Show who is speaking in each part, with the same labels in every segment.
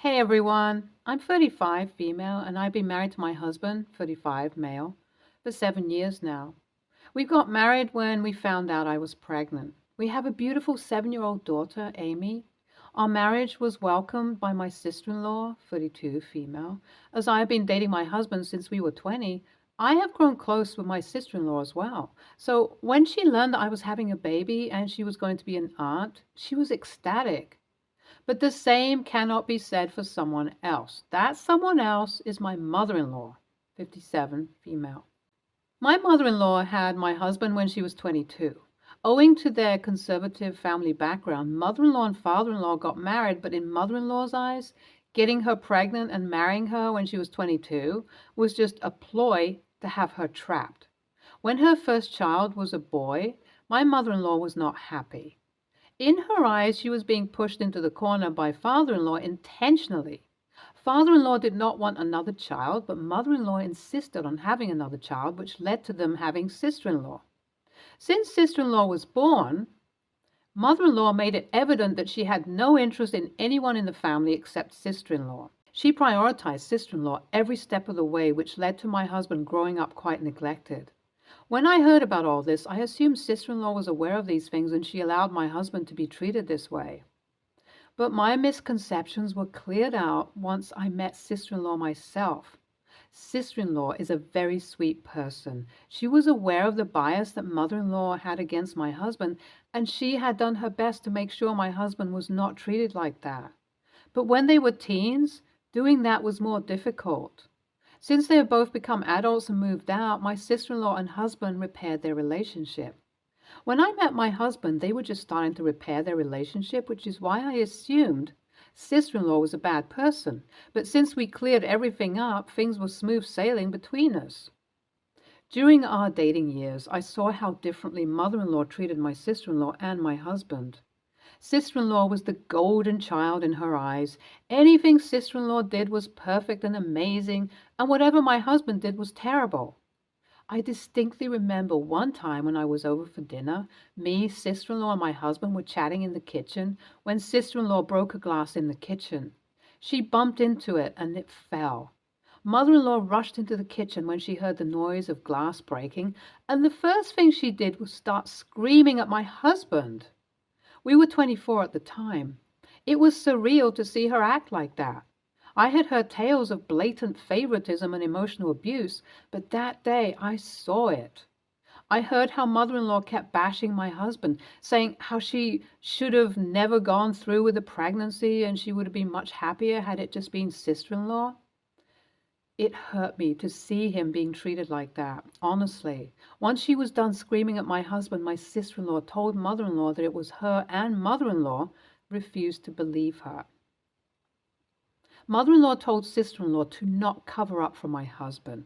Speaker 1: Hey everyone, I'm 35, female, and I've been married to my husband, 35, male, for 7 years now. We got married when we found out I was pregnant. We have a beautiful 7-year-old daughter, Amy. Our marriage was welcomed by my sister-in-law, 32, female. As I have been dating my husband since we were 20, I have grown close with my sister-in-law as well. So when she learned that I was having a baby and she was going to be an aunt, she was ecstatic. But the same cannot be said for someone else. That someone else is my mother-in-law, 57, female. My mother-in-law had my husband when she was 22. Owing to their conservative family background, mother-in-law and father-in-law got married, but in mother-in-law's eyes, getting her pregnant and marrying her when she was 22 was just a ploy to have her trapped. When her first child was a boy, my mother-in-law was not happy. In her eyes, she was being pushed into the corner by father-in-law intentionally. Father-in-law did not want another child, but mother-in-law insisted on having another child, which led to them having sister-in-law. Since sister-in-law was born, mother-in-law made it evident that she had no interest in anyone in the family except sister-in-law. She prioritized sister-in-law every step of the way, which led to my husband growing up quite neglected. When I heard about all this, I assumed sister-in-law was aware of these things and she allowed my husband to be treated this way. But my misconceptions were cleared out once I met sister-in-law myself. Sister-in-law is a very sweet person. She was aware of the bias that mother-in-law had against my husband, and she had done her best to make sure my husband was not treated like that. But when they were teens, doing that was more difficult. Since they have both become adults and moved out, my sister-in-law and husband repaired their relationship. When I met my husband, they were just starting to repair their relationship, which is why I assumed sister-in-law was a bad person. But since we cleared everything up, things were smooth sailing between us. During our dating years, I saw how differently mother-in-law treated my sister-in-law and my husband. Sister-in-law was the golden child in her eyes. Anything sister-in-law did was perfect and amazing, and whatever my husband did was terrible. I distinctly remember one time when I was over for dinner, me, sister-in-law, and my husband were chatting in the kitchen when sister-in-law broke a glass in the kitchen. She bumped into it and it fell. Mother-in-law rushed into the kitchen when she heard the noise of glass breaking, and the first thing she did was start screaming at my husband. We were 24 at the time. It was surreal to see her act like that. I had heard tales of blatant favoritism and emotional abuse, but that day I saw it. I heard how mother-in-law kept bashing my husband, saying how she should have never gone through with the pregnancy and she would have been much happier had it just been sister-in-law. It hurt me to see him being treated like that, honestly. Once she was done screaming at my husband, my sister-in-law told mother-in-law that it was her, and mother-in-law refused to believe her. Mother-in-law told sister-in-law to not cover up for my husband.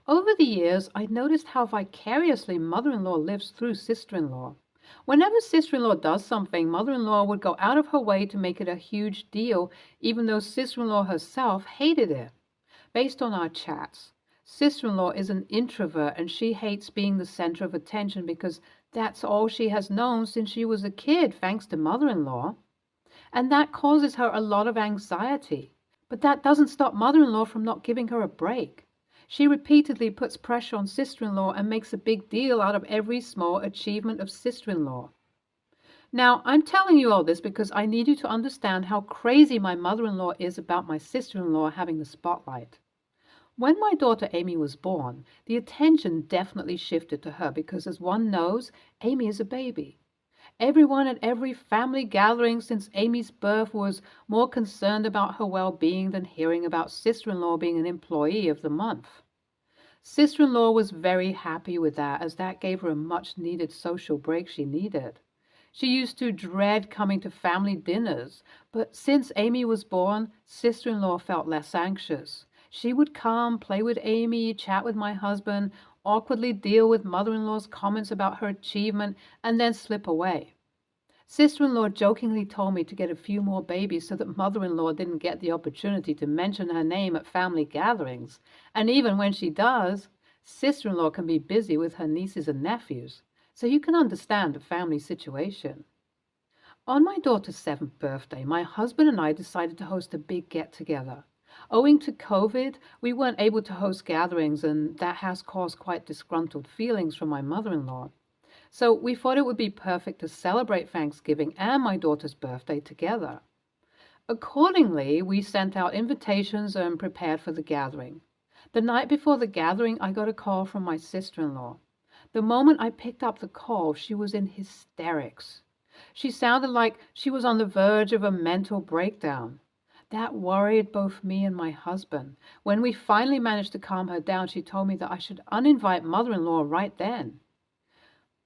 Speaker 1: Over the years, I noticed how vicariously mother-in-law lives through sister-in-law. Whenever sister-in-law does something, mother-in-law would go out of her way to make it a huge deal, even though sister-in-law herself hated it. Based on our chats, sister-in-law is an introvert and she hates being the center of attention because that's all she has known since she was a kid, thanks to mother-in-law. And that causes her a lot of anxiety. But that doesn't stop mother-in-law from not giving her a break. She repeatedly puts pressure on sister-in-law and makes a big deal out of every small achievement of sister-in-law. Now, I'm telling you all this because I need you to understand how crazy my mother-in-law is about my sister-in-law having the spotlight. When my daughter Amy was born, the attention definitely shifted to her because, as one knows, Amy is a baby. Everyone at every family gathering since Amy's birth was more concerned about her well-being than hearing about sister-in-law being an employee of the month. Sister-in-law was very happy with that, as that gave her a much-needed social break she needed. She used to dread coming to family dinners, but since Amy was born, sister-in-law felt less anxious. She would come, play with Amy, chat with my husband, awkwardly deal with mother-in-law's comments about her achievement, and then slip away. Sister-in-law jokingly told me to get a few more babies so that mother-in-law didn't get the opportunity to mention her name at family gatherings. And even when she does, sister-in-law can be busy with her nieces and nephews. So you can understand the family situation. On my daughter's 7th birthday, my husband and I decided to host a big get-together. Owing to COVID, we weren't able to host gatherings, and that has caused quite disgruntled feelings from my mother-in-law. So we thought it would be perfect to celebrate Thanksgiving and my daughter's birthday together. Accordingly, we sent out invitations and prepared for the gathering. The night before the gathering, I got a call from my sister-in-law. The moment I picked up the call, she was in hysterics. She sounded like she was on the verge of a mental breakdown. That worried both me and my husband. When we finally managed to calm her down, she told me that I should uninvite mother-in-law right then.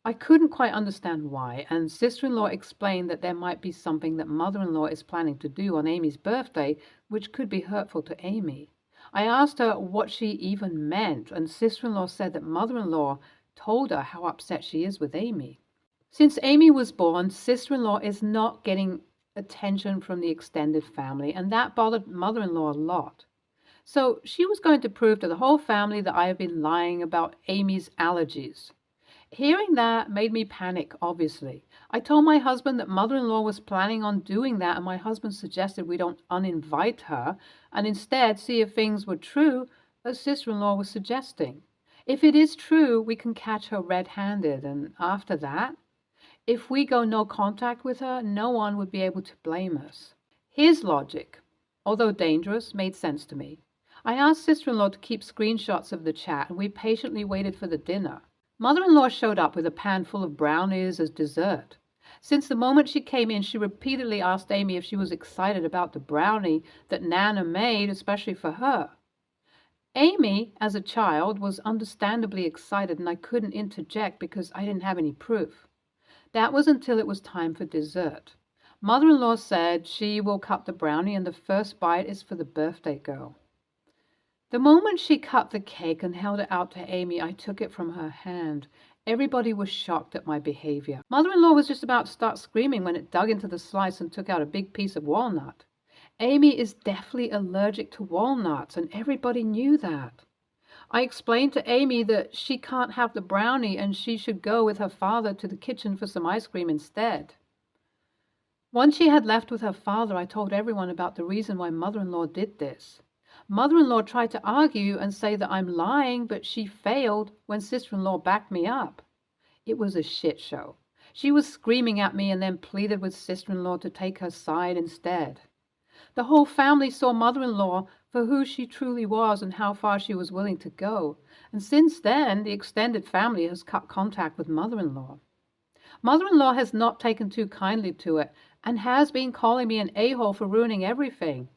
Speaker 1: I couldn't quite understand why, and sister-in-law explained that there might be something that mother-in-law is planning to do on Amy's birthday, which could be hurtful to Amy. I asked her what she even meant, and sister-in-law said that mother-in-law told her how upset she is with Amy. Since Amy was born, sister-in-law is not getting attention from the extended family, and that bothered mother-in-law a lot. So she was going to prove to the whole family that I have been lying about Amy's allergies. Hearing that made me panic, obviously. I told my husband that mother-in-law was planning on doing that, and my husband suggested we don't uninvite her and instead see if things were true, as sister-in-law was suggesting. If it is true, we can catch her red-handed, and after that, if we go no contact with her, no one would be able to blame us. His logic, although dangerous, made sense to me. I asked sister-in-law to keep screenshots of the chat, and we patiently waited for the dinner. Mother-in-law showed up with a pan full of brownies as dessert. Since the moment she came in, she repeatedly asked Amy if she was excited about the brownie that Nana made, especially for her. Amy, as a child, was understandably excited, and I couldn't interject because I didn't have any proof. That was until it was time for dessert. Mother-in-law said she will cut the brownie and the first bite is for the birthday girl. The moment she cut the cake and held it out to Amy, I took it from her hand. Everybody was shocked at my behavior. Mother-in-law was just about to start screaming when it dug into the slice and took out a big piece of walnut. Amy is deathly allergic to walnuts, and everybody knew that. I explained to Amy that she can't have the brownie and she should go with her father to the kitchen for some ice cream instead. Once she had left with her father, I told everyone about the reason why mother-in-law did this. Mother-in-law tried to argue and say that I'm lying, but she failed when sister-in-law backed me up. It was a shit show. She was screaming at me and then pleaded with sister-in-law to take her side instead. The whole family saw mother-in-law for who she truly was and how far she was willing to go, and since then the extended family has cut contact with mother-in-law. Mother-in-law has not taken too kindly to it and has been calling me an a-hole for ruining everything.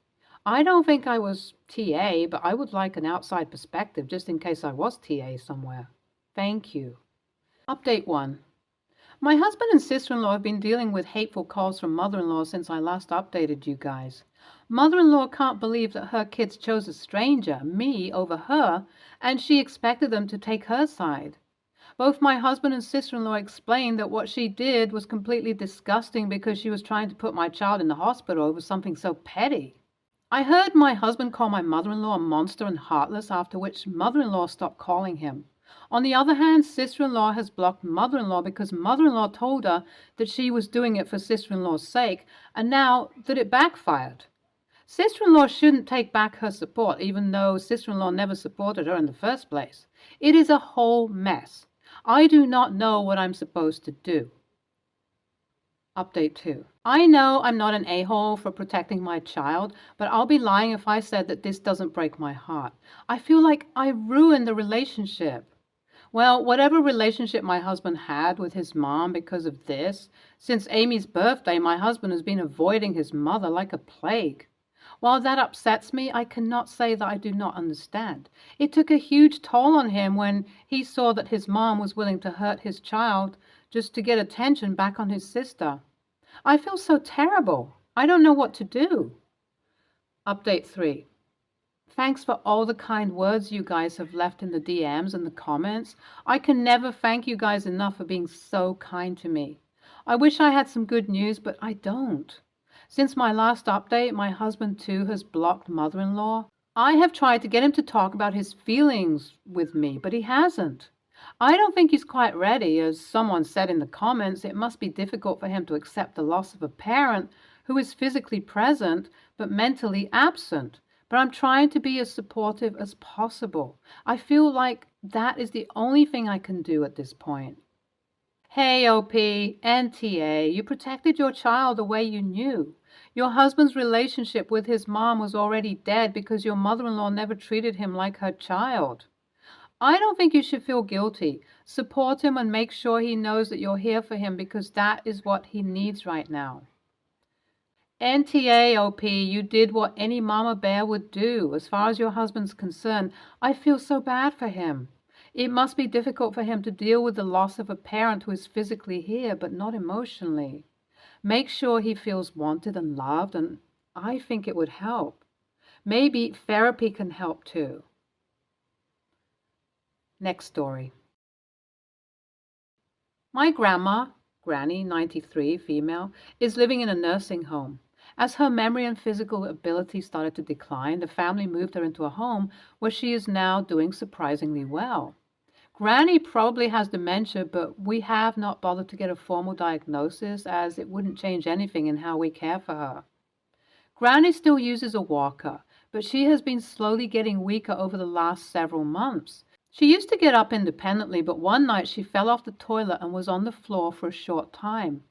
Speaker 1: I don't think I was TA, but I would like an outside perspective just in case I was TA somewhere. Thank you. Update 1. My husband and sister-in-law have been dealing with hateful calls from mother-in-law since I last updated you guys. Mother-in-law can't believe that her kids chose a stranger, me, over her, and she expected them to take her side. Both my husband and sister-in-law explained that what she did was completely disgusting because she was trying to put my child in the hospital over something so petty. I heard my husband call my mother-in-law a monster and heartless, after which mother-in-law stopped calling him. On the other hand, sister-in-law has blocked mother-in-law because mother-in-law told her that she was doing it for sister-in-law's sake, and now that it backfired. Sister-in-law shouldn't take back her support, even though sister-in-law never supported her in the first place. It is a whole mess. I do not know what I'm supposed to do. Update 2. I know I'm not an a-hole for protecting my child, but I'll be lying if I said that this doesn't break my heart. I feel like I ruined the relationship. Well, whatever relationship my husband had with his mom because of this, since Amy's birthday, my husband has been avoiding his mother like a plague. While that upsets me, I cannot say that I do not understand. It took a huge toll on him when he saw that his mom was willing to hurt his child just to get attention back on his sister. I feel so terrible. I don't know what to do. Update 3. Thanks for all the kind words you guys have left in the DMs and the comments. I can never thank you guys enough for being so kind to me. I wish I had some good news, but I don't. Since my last update, my husband too has blocked mother-in-law. I have tried to get him to talk about his feelings with me, but he hasn't. I don't think he's quite ready. As someone said in the comments, it must be difficult for him to accept the loss of a parent who is physically present but mentally absent. But I'm trying to be as supportive as possible. I feel like that is the only thing I can do at this point. Hey, OP, NTA, you protected your child the way you knew. Your husband's relationship with his mom was already dead because your mother-in-law never treated him like her child. I don't think you should feel guilty. Support him and make sure he knows that you're here for him because that is what he needs right now. NTA, OP, you did what any mama bear would do. As far as your husband's concerned, I feel so bad for him. It must be difficult for him to deal with the loss of a parent who is physically here but not emotionally. Make sure he feels wanted and loved, and I think it would help. Maybe therapy can help too. Next story. My grandma, Granny, 93, female, is living in a nursing home. As her memory and physical ability started to decline, the family moved her into a home where she is now doing surprisingly well. Granny probably has dementia, but we have not bothered to get a formal diagnosis as it wouldn't change anything in how we care for her. Granny still uses a walker, but she has been slowly getting weaker over the last several months. She used to get up independently, but one night she fell off the toilet and was on the floor for a short time,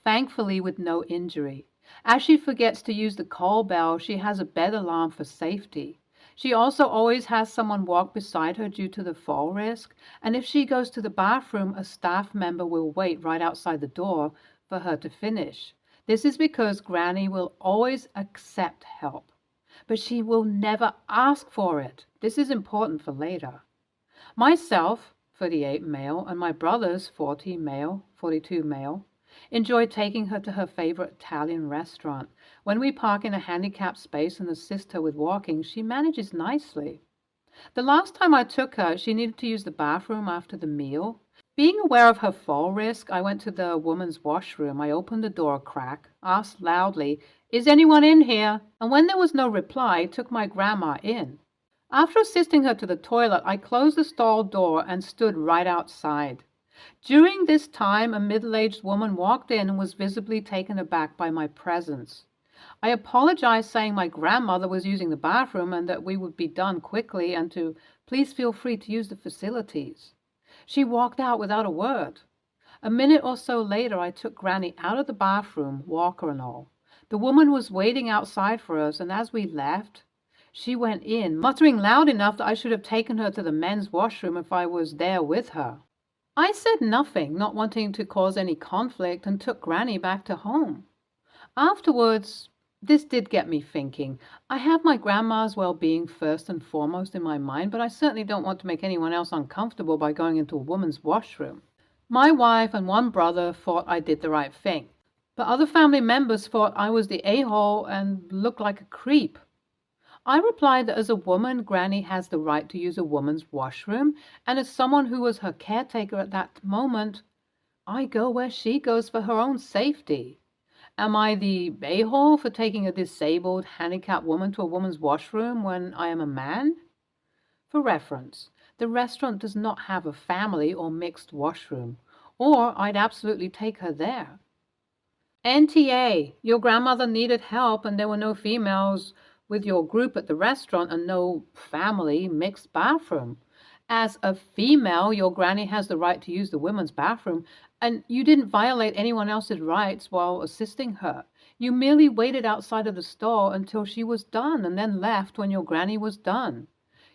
Speaker 1: thankfully with no injury. As she forgets to use the call bell, she has a bed alarm for safety. She also always has someone walk beside her due to the fall risk, and if she goes to the bathroom, a staff member will wait right outside the door for her to finish. This is because Granny will always accept help, but she will never ask for it. This is important for later. Myself, 38 male, and my brothers, 40 male, 42 male, enjoy taking her to her favorite Italian restaurant. When we park in a handicapped space and assist her with walking, she manages nicely. The last time I took her, she needed to use the bathroom after the meal. Being aware of her fall risk, I went to the woman's washroom. I opened the door a crack, asked loudly, "Is anyone in here?" And when there was no reply, took my grandma in. After assisting her to the toilet, I closed the stall door and stood right outside. During this time, a middle-aged woman walked in and was visibly taken aback by my presence. I apologized, saying my grandmother was using the bathroom and that we would be done quickly and to please feel free to use the facilities. She walked out without a word. A minute or so later, I took Granny out of the bathroom, walker and all. The woman was waiting outside for us, and as we left, she went in, muttering loud enough that I should have taken her to the men's washroom if I was there with her. I said nothing, not wanting to cause any conflict, and took Granny back to home. Afterwards, this did get me thinking. I have my grandma's well-being first and foremost in my mind, but I certainly don't want to make anyone else uncomfortable by going into a woman's washroom. My wife and one brother thought I did the right thing, but other family members thought I was the a-hole and looked like a creep. I replied that as a woman, Granny has the right to use a woman's washroom, and as someone who was her caretaker at that moment, I go where she goes for her own safety. Am I the a-hole for taking a disabled, handicapped woman to a woman's washroom when I am a man? For reference, the restaurant does not have a family or mixed washroom, or I'd absolutely take her there. NTA, your grandmother needed help and there were no females with your group at the restaurant and no family mixed bathroom. As a female, your granny has the right to use the women's bathroom, and you didn't violate anyone else's rights while assisting her. You merely waited outside of the stall until she was done and then left when your granny was done.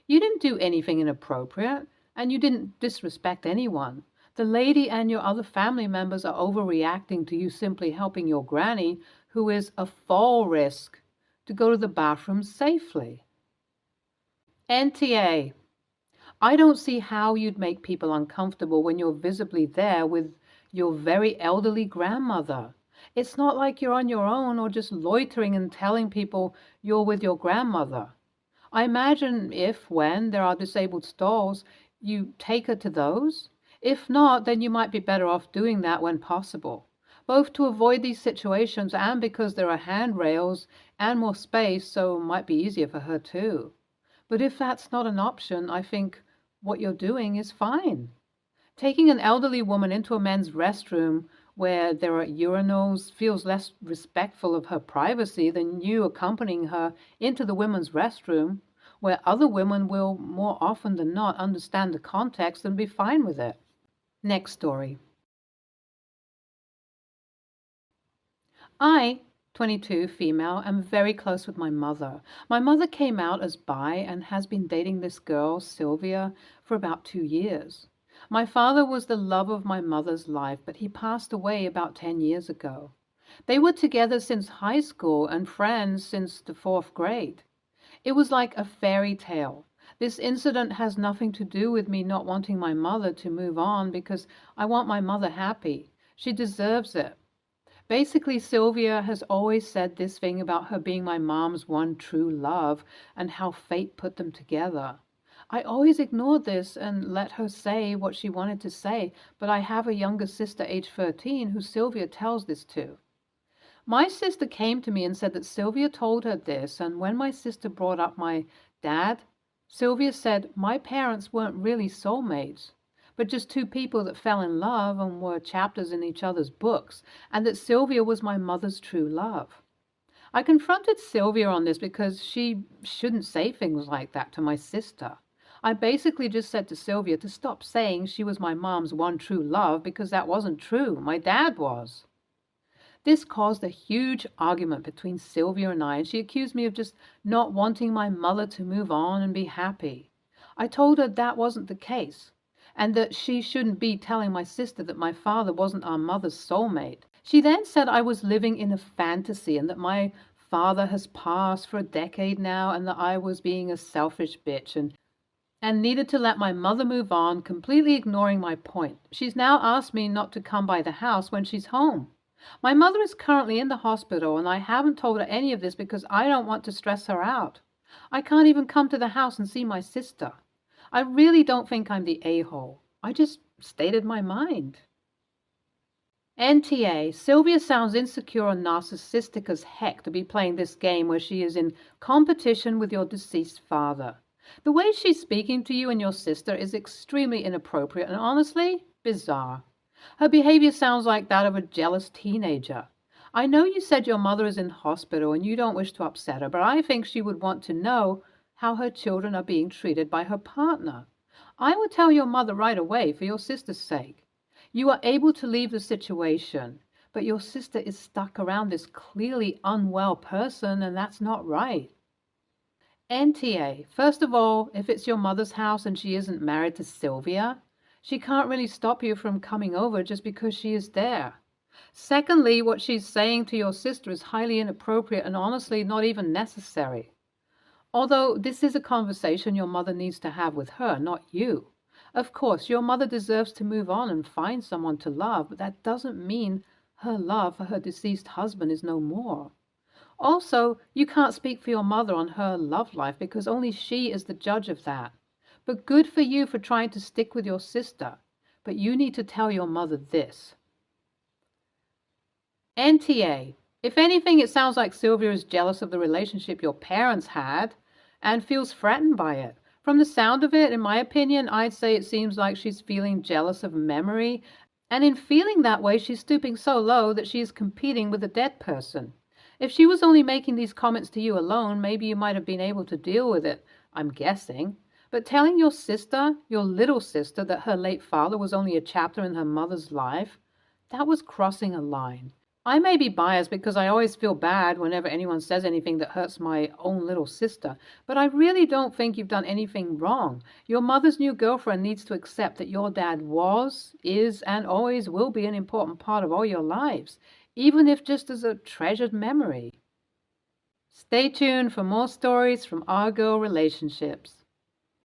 Speaker 1: You didn't do anything inappropriate, and you didn't disrespect anyone. The lady and your other family members are overreacting to you simply helping your granny, who is a fall risk, to go to the bathroom safely. NTA, I don't see how you'd make people uncomfortable when you're visibly there with your very elderly grandmother. It's not like you're on your own or just loitering and telling people you're with your grandmother. I imagine if, when there are disabled stalls, you take her to those. If not, then you might be better off doing that when possible, both to avoid these situations and because there are handrails and more space, so it might be easier for her too. But if that's not an option, I think what you're doing is fine. Taking an elderly woman into a men's restroom where there are urinals feels less respectful of her privacy than you accompanying her into the women's restroom, where other women will more often than not understand the context and be fine with it. Next story. I, 22, female, am very close with my mother. My mother came out as bi and has been dating this girl, Sylvia, for about 2 years. My father was the love of my mother's life, but he passed away about 10 years ago. They were together since high school and friends since the fourth grade. It was like a fairy tale. This incident has nothing to do with me not wanting my mother to move on because I want my mother happy. She deserves it. Basically, Sylvia has always said this thing about her being my mom's one true love and how fate put them together. I always ignored this and let her say what she wanted to say, but I have a younger sister, age 13, who Sylvia tells this to. My sister came to me and said that Sylvia told her this, and when my sister brought up my dad, Sylvia said my parents weren't really soulmates, but just two people that fell in love and were chapters in each other's books, and that Sylvia was my mother's true love. I confronted Sylvia on this because she shouldn't say things like that to my sister. I basically just said to Sylvia to stop saying she was my mom's one true love because that wasn't true. My dad was. This caused a huge argument between Sylvia and I, and she accused me of just not wanting my mother to move on and be happy. I told her that wasn't the case, and that she shouldn't be telling my sister that my father wasn't our mother's soulmate. She then said I was living in a fantasy and that my father has passed for a decade now and that I was being a selfish bitch and needed to let my mother move on, completely ignoring my point. She's now asked me not to come by the house when she's home. My mother is currently in the hospital and I haven't told her any of this because I don't want to stress her out. I can't even come to the house and see my sister. I really don't think I'm the a-hole. I just stated my mind. NTA, Sylvia sounds insecure and narcissistic as heck to be playing this game where she is in competition with your deceased father. The way she's speaking to you and your sister is extremely inappropriate and honestly bizarre. Her behavior sounds like that of a jealous teenager. I know you said your mother is in hospital and you don't wish to upset her, but I think she would want to know how her children are being treated by her partner. I would tell your mother right away for your sister's sake. You are able to leave the situation, but your sister is stuck around this clearly unwell person, and that's not right. NTA, first of all, if it's your mother's house and she isn't married to Sylvia, she can't really stop you from coming over just because she is there. Secondly, what she's saying to your sister is highly inappropriate and honestly not even necessary. Although this is a conversation your mother needs to have with her, not you. Of course, your mother deserves to move on and find someone to love, but that doesn't mean her love for her deceased husband is no more. Also, you can't speak for your mother on her love life because only she is the judge of that. But good for you for trying to stick with your sister. But you need to tell your mother this. NTA. If anything, it sounds like Sylvia is jealous of the relationship your parents had and feels threatened by it. From the sound of it, in my opinion, I'd say it seems like she's feeling jealous of memory, and in feeling that way, she's stooping so low that she is competing with a dead person. If she was only making these comments to you alone, maybe you might have been able to deal with it, I'm guessing. But telling your sister, your little sister, that her late father was only a chapter in her mother's life, that was crossing a line. I may be biased because I always feel bad whenever anyone says anything that hurts my own little sister, but I really don't think you've done anything wrong. Your mother's new girlfriend needs to accept that your dad was, is, and always will be an important part of all your lives, even if just as a treasured memory. Stay tuned for more stories from our girl relationships.